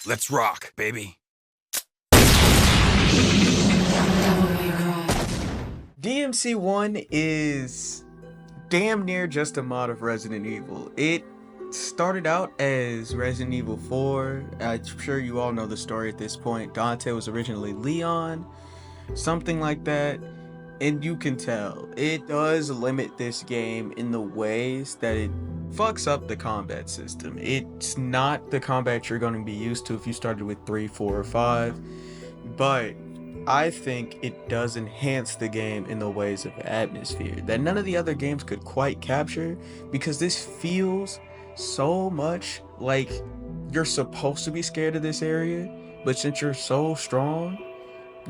Let's rock, baby. DMC 1 is damn near just a mod of Resident Evil. It started out as Resident Evil 4. I'm sure you all know the story at this point. Dante was originally Leon, something like that. And you can tell, it does limit this game in the ways that it fucks up the combat system. It's not the combat you're going to be used to if you started with 3, 4, or 5, but I think it does enhance the game in the ways of atmosphere that none of the other games could quite capture, because this feels so much like you're supposed to be scared of this area, but since you're so strong,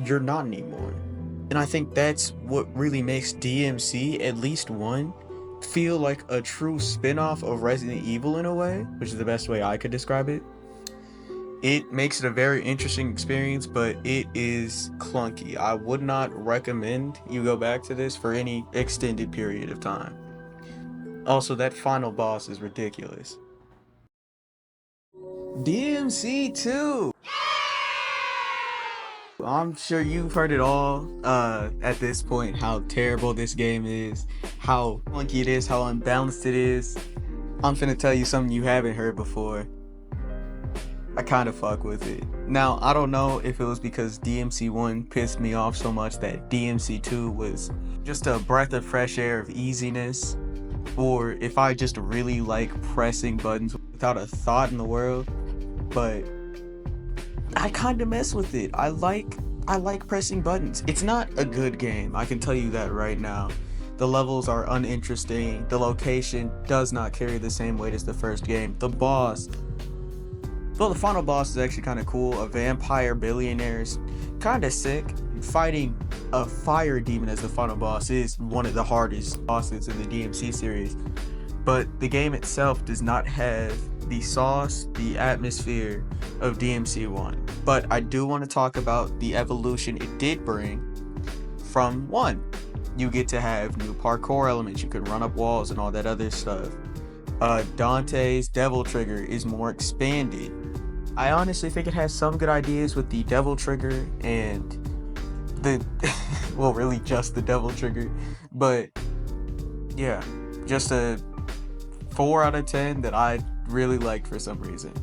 you're not anymore. And I think that's what really makes DMC, at least 1, feel like a true spin-off of Resident Evil in a way, which is the best way I could describe it. It makes it a very interesting experience, but it is clunky. I would not recommend you go back to this for any extended period of time. Also, that final boss is ridiculous. DMC 2! I'm sure you've heard it all at this point, how terrible this game is, how clunky it is, how unbalanced it is. I'm finna tell you something you haven't heard before. I kinda fuck with it. Now, I don't know if it was because DMC 1 pissed me off so much that DMC 2 was just a breath of fresh air of easiness, or if I just really like pressing buttons without a thought in the world, but I kinda mess with it. I like pressing buttons. It's not a good game, I can tell you that right now. The levels are uninteresting, the location does not carry the same weight as the first game. The boss, well, the final boss is actually kinda cool. A vampire billionaire is kinda sick. Fighting a fire demon as the final boss is one of the hardest bosses in the DMC series. But the game itself does not have the sauce, the atmosphere of DMC 1. But I do want to talk about the evolution it did bring from 1. You get to have new parkour elements, you can run up walls and all that other stuff. Dante's devil trigger is more expanded. I honestly think it has some good ideas with the devil trigger and the well, really just the devil trigger, but yeah, just a 4 out of 10 that I really liked for some reason.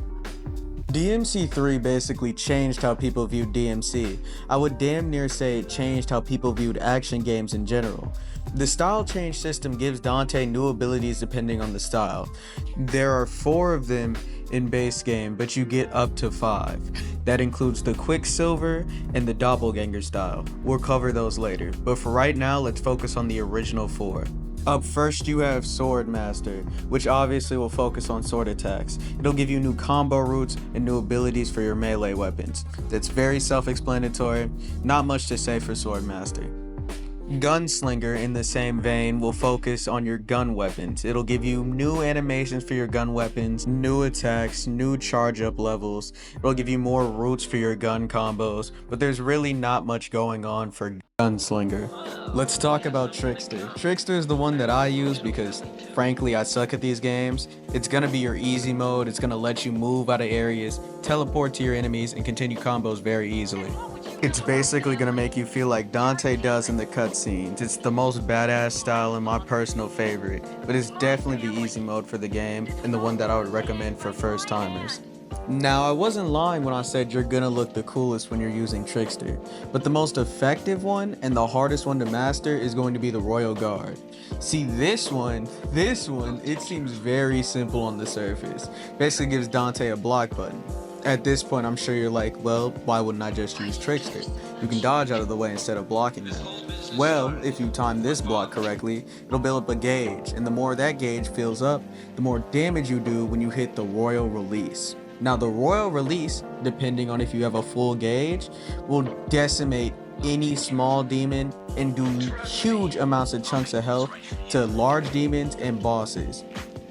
DMC 3 basically changed how people viewed DMC. I would damn near say it changed how people viewed action games in general. The style change system gives Dante new abilities depending on the style. There are 4 of them in base game, but you get up to 5. That includes the Quicksilver and the Doppelganger style. We'll cover those later, but for right now, let's focus on the original 4. Up first, you have Sword Master, which obviously will focus on sword attacks. It'll give you new combo routes and new abilities for your melee weapons. That's very self-explanatory, not much to say for Sword Master. Gunslinger, in the same vein, will focus on your gun weapons. It'll give you new animations for your gun weapons, new attacks, new charge up levels. It'll give you more routes for your gun combos, but there's really not much going on for Gunslinger. Let's talk about Trickster. Trickster is the one that I use because, frankly, I suck at these games. It's gonna be your easy mode, it's gonna let you move out of areas, teleport to your enemies, and continue combos very easily. It's basically gonna make you feel like Dante does in the cutscenes. It's the most badass style and my personal favorite, but it's definitely the easy mode for the game and the one that I would recommend for first timers. Now, I wasn't lying when I said you're gonna look the coolest when you're using Trickster, but the most effective one and the hardest one to master is going to be the Royal Guard. See, this one, it seems very simple on the surface. Basically gives Dante a block button. At this point, I'm sure you're like, well, why wouldn't I just use Trickster? You can dodge out of the way instead of blocking them. Well, if you time this block correctly, it'll build up a gauge, and the more that gauge fills up, the more damage you do when you hit the Royal Release. Now, the Royal Release, depending on if you have a full gauge, will decimate any small demon and do huge amounts of chunks of health to large demons and bosses.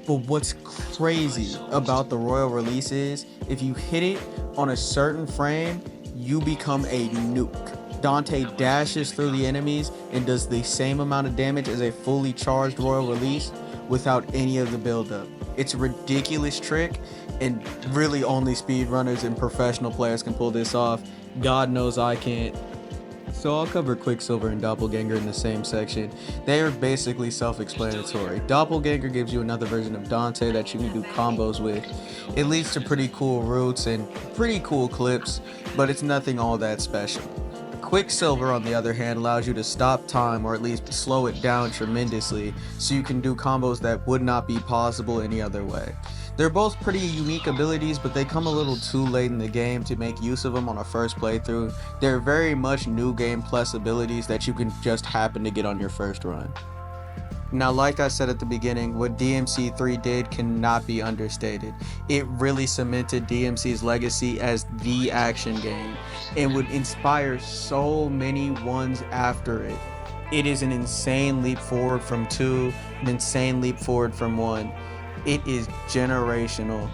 But what's crazy about the Royal Release is, if you hit it on a certain frame, you become a nuke. Dante dashes through the enemies and does the same amount of damage as a fully charged Royal Release without any of the buildup. It's a ridiculous trick, and really only speedrunners and professional players can pull this off. God knows I can't. So I'll cover Quicksilver and Doppelganger in the same section. They are basically self-explanatory. Doppelganger gives you another version of Dante that you can do combos with. It leads to pretty cool routes and pretty cool clips, but it's nothing all that special. Quicksilver, on the other hand, allows you to stop time or at least slow it down tremendously, so you can do combos that would not be possible any other way. They're both pretty unique abilities, but they come a little too late in the game to make use of them on a first playthrough. They're very much new game plus abilities that you can just happen to get on your first run. Now, like I said at the beginning, what DMC 3 did cannot be understated. It really cemented DMC's legacy as the action game and would inspire so many ones after it. It is an insane leap forward from 2, an insane leap forward from 1. It is generational.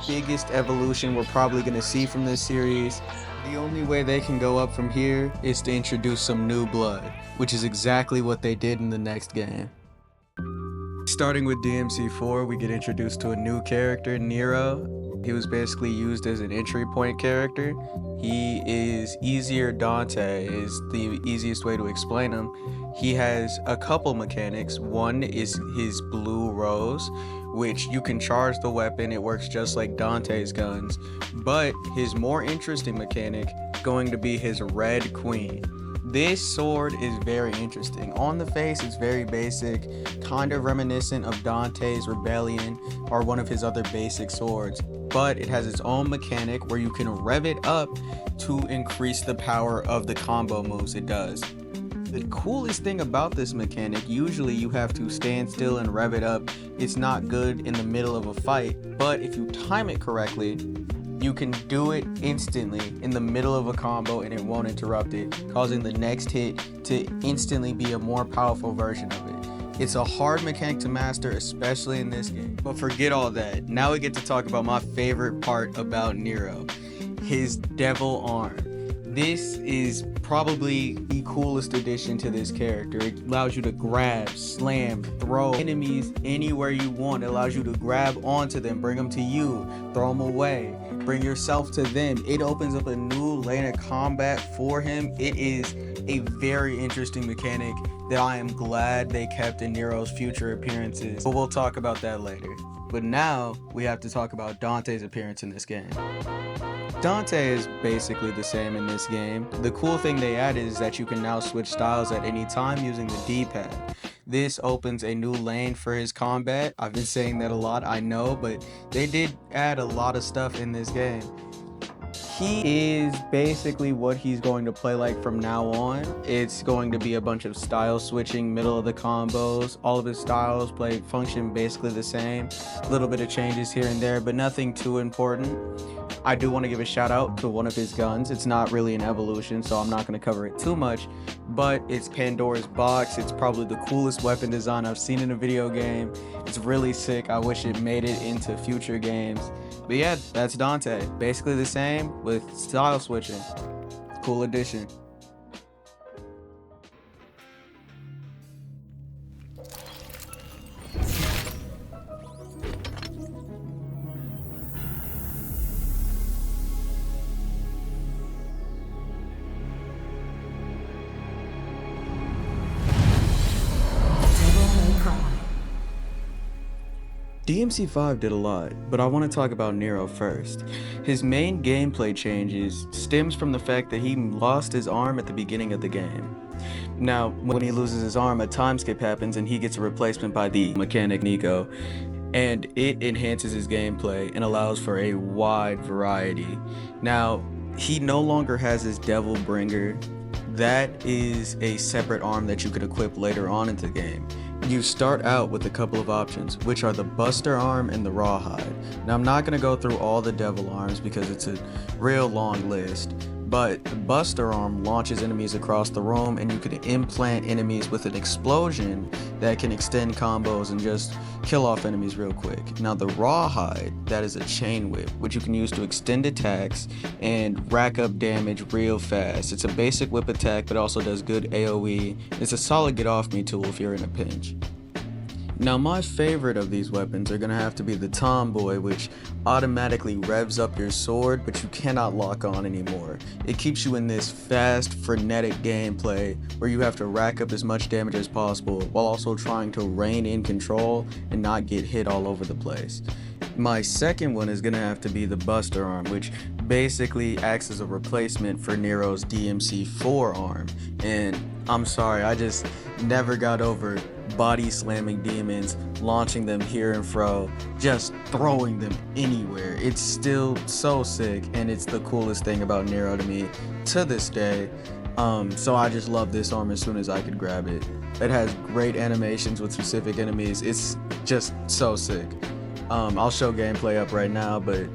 Biggest evolution we're probably going to see from this series. The only way they can go up from here is to introduce some new blood, which is exactly what they did in the next game. Starting with DMC 4, we get introduced to a new character, Nero. He was basically used as an entry point character. He is Easier Dante is the easiest way to explain him. He has a couple mechanics. One is his blue rose, which you can charge the weapon. It works just like Dante's guns. But his more interesting mechanic is going to be his red queen. This sword is very interesting. On the face, it's very basic, kind of reminiscent of Dante's Rebellion or one of his other basic swords, but it has its own mechanic where you can rev it up to increase the power of the combo moves it does. The coolest thing about this mechanic, usually you have to stand still and rev it up. It's not good in the middle of a fight, but if you time it correctly, you can do it instantly in the middle of a combo and it won't interrupt it, causing the next hit to instantly be a more powerful version of it. It's a hard mechanic to master, especially in this game. But forget all that. Now we get to talk about my favorite part about Nero, his devil arm. This is probably the coolest addition to this character. It allows you to grab, slam, throw enemies anywhere you want. It allows you to grab onto them, bring them to you, throw them away, bring yourself to them. It opens up a new lane of combat for him. It is a very interesting mechanic that I am glad they kept in Nero's future appearances, but we'll talk about that later. But now we have to talk about Dante's appearance in this game. Dante is basically the same in this game. The cool thing they added is that you can now switch styles at any time using the D-pad. This opens a new lane for his combat. I've been saying that a lot, I know, but they did add a lot of stuff in this game. He is basically what he's going to play like from now on. It's going to be a bunch of style switching, middle of the combos. All of his styles function basically the same. A little bit of changes here and there, but nothing too important. I do want to give a shout out to one of his guns. It's not really an evolution, so I'm not going to cover it too much, but it's Pandora's Box. It's probably the coolest weapon design I've seen in a video game. It's really sick. I wish it made it into future games. But yeah, that's Dante. Basically the same with style switching. Cool addition. DMC 5 did a lot, but I want to talk about Nero first. His main gameplay changes stems from the fact that he lost his arm at the beginning of the game. Now, when he loses his arm, a time skip happens and he gets a replacement by the mechanic Nico, and it enhances his gameplay and allows for a wide variety. Now, he no longer has his Devil Bringer. That is a separate arm that you could equip later on into the game. You start out with a couple of options, which are the Buster Arm and the Rawhide. Now, I'm not going to go through all the Devil Arms because it's a real long list, but the Buster Arm launches enemies across the room and you can implant enemies with an explosion that can extend combos and just kill off enemies real quick. Now, the Rawhide, that is a chain whip, which you can use to extend attacks and rack up damage real fast. It's a basic whip attack, but also does good AoE. It's a solid get off me tool if you're in a pinch. Now my favorite of these weapons are gonna have to be the Tomboy, which automatically revs up your sword, but you cannot lock on anymore. It keeps you in this fast, frenetic gameplay where you have to rack up as much damage as possible while also trying to rein in control and not get hit all over the place. My second one is gonna have to be the Buster Arm, which basically acts as a replacement for Nero's DMC 4 and I'm sorry, I just never got over body slamming demons, launching them here and fro, just throwing them anywhere. It's still so sick, and it's the coolest thing about Nero to me to this day. So I just love this arm as soon as I could grab it. It has great animations with specific enemies. It's just so sick. I'll show gameplay up right now, but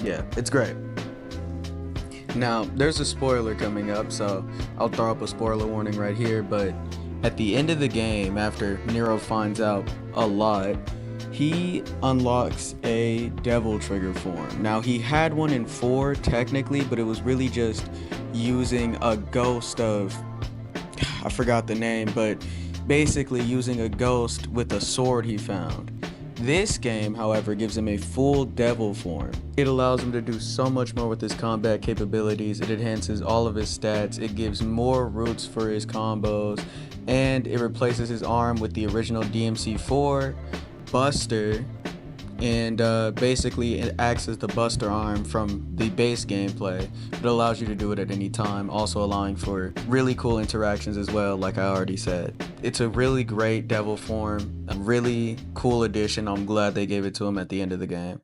yeah, it's great. Now, there's a spoiler coming up, so I'll throw up a spoiler warning right here, but at the end of the game, after Nero finds out a lot, he unlocks a devil trigger form. Now, he had one in 4 technically, but it was really just using a ghost of, I forgot the name, but basically using a ghost with a sword he found. This game, however, gives him a full devil form. It allows him to do so much more with his combat capabilities. It enhances all of his stats. It gives more roots for his combos, and it replaces his arm with the original DMC 4 Buster, and basically it acts as the Buster Arm from the base gameplay. It allows you to do it at any time, also allowing for really cool interactions as well, like I already said. It's a really great devil form, a really cool addition. I'm glad they gave it to him at the end of the game.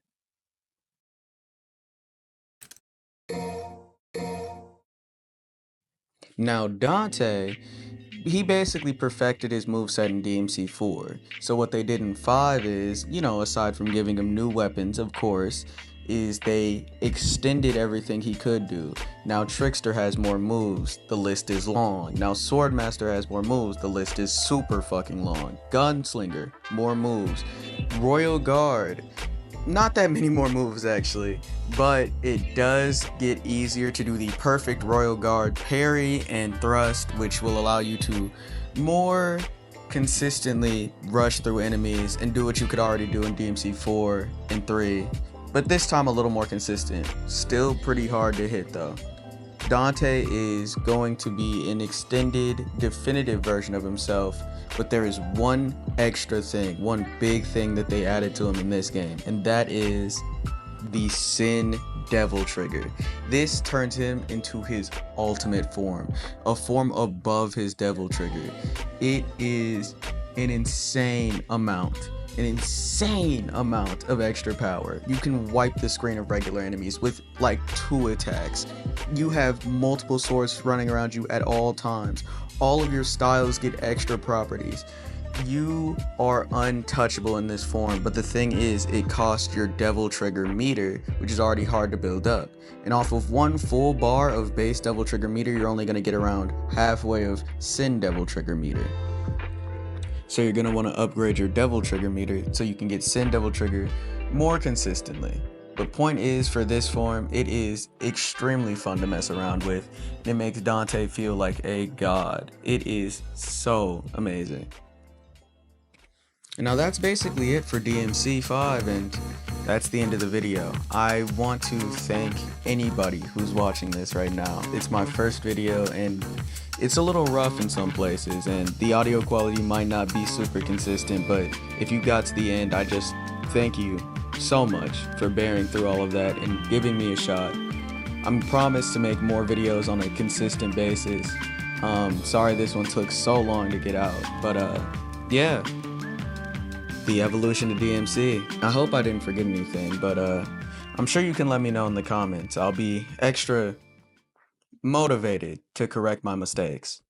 Now Dante, he basically perfected his moveset in DMC 4. So what they did in 5 is, aside from giving him new weapons, of course, is they extended everything he could do. Now Trickster has more moves, the list is long. Now Swordmaster has more moves, the list is super fucking long. Gunslinger, more moves. Royal Guard, not that many more moves actually, but it does get easier to do the perfect Royal Guard parry and thrust, which will allow you to more consistently rush through enemies and do what you could already do in DMC 4 and 3, but this time a little more consistent. Still pretty hard to hit though. Dante is going to be an extended, definitive version of himself, but there is one extra thing, one big thing that they added to him in this game, and that is the Sin Devil Trigger. This turns him into his ultimate form, a form above his Devil Trigger. It is an insane amount of extra power. You can wipe the screen of regular enemies with like 2 attacks. You have multiple swords running around you at all times. All of your styles get extra properties. You are untouchable in this form, but the thing is, it costs your Devil Trigger meter, which is already hard to build up. And off of 1 full bar of base Devil Trigger meter, you're only going to get around halfway of Sin Devil Trigger meter. So you're going to want to upgrade your Devil Trigger meter so you can get Sin Devil Trigger more consistently. But point is, for this form, it is extremely fun to mess around with. It makes Dante feel like a god. It is so amazing. Now that's basically it for DMC 5, and that's the end of the video. I want to thank anybody who's watching this right now. It's my first video and it's a little rough in some places and the audio quality might not be super consistent, but if you got to the end, I just thank you so much for bearing through all of that and giving me a shot. I'm promised to make more videos on a consistent basis. Sorry this one took so long to get out, but yeah. The Evolution of DMC. I hope I didn't forget anything, but I'm sure you can let me know in the comments. I'll be extra motivated to correct my mistakes.